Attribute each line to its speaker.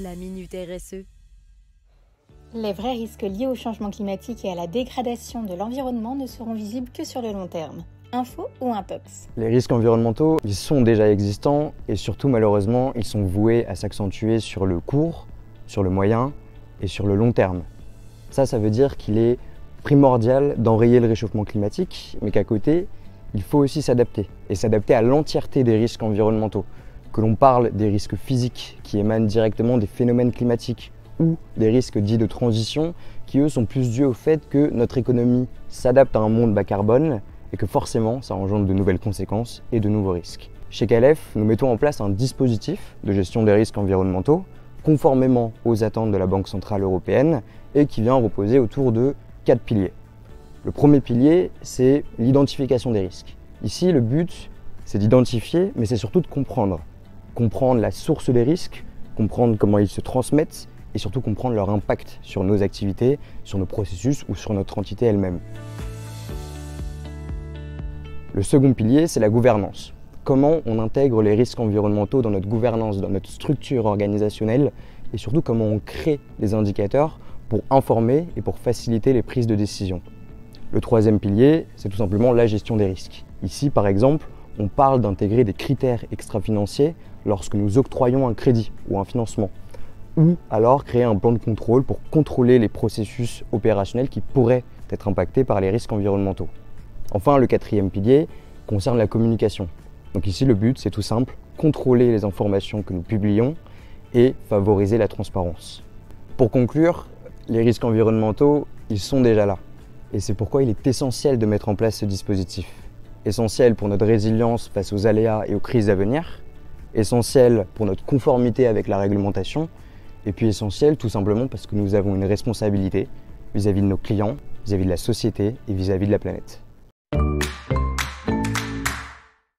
Speaker 1: La Minute RSE.
Speaker 2: Les vrais risques liés au changement climatique et à la dégradation de l'environnement ne seront visibles que sur le long terme. Info ou intox?
Speaker 3: Les risques environnementaux, ils sont déjà existants et surtout malheureusement, ils sont voués à s'accentuer sur le court, sur le moyen et sur le long terme. Ça veut dire qu'il est primordial d'enrayer le réchauffement climatique, mais qu'à côté, il faut aussi s'adapter et s'adapter à l'entièreté des risques environnementaux. Que l'on parle des risques physiques qui émanent directement des phénomènes climatiques ou des risques dits de transition qui eux sont plus dus au fait que notre économie s'adapte à un monde bas carbone et que forcément ça engendre de nouvelles conséquences et de nouveaux risques. Chez KLF, nous mettons en place un dispositif de gestion des risques environnementaux conformément aux attentes de la Banque Centrale Européenne et qui vient reposer autour de 4 piliers. Le premier pilier, c'est l'identification des risques. Ici, le but, c'est d'identifier, mais c'est surtout de comprendre. Comprendre la source des risques, comprendre comment ils se transmettent et surtout comprendre leur impact sur nos activités, sur nos processus ou sur notre entité elle-même. Le second pilier, c'est la gouvernance. Comment on intègre les risques environnementaux dans notre gouvernance, dans notre structure organisationnelle et surtout comment on crée des indicateurs pour informer et pour faciliter les prises de décision. Le troisième pilier, c'est tout simplement la gestion des risques. Ici, par exemple, on parle d'intégrer des critères extra-financiers lorsque nous octroyons un crédit ou un financement, ou alors créer un plan de contrôle pour contrôler les processus opérationnels qui pourraient être impactés par les risques environnementaux. Enfin, le quatrième pilier concerne la communication. Donc ici, le but, c'est tout simple, contrôler les informations que nous publions et favoriser la transparence. Pour conclure, les risques environnementaux, ils sont déjà là. Et c'est pourquoi il est essentiel de mettre en place ce dispositif. Essentiel pour notre résilience face aux aléas et aux crises à venir, essentiel pour notre conformité avec la réglementation, et puis essentiel tout simplement parce que nous avons une responsabilité vis-à-vis de nos clients, vis-à-vis de la société et vis-à-vis de la planète.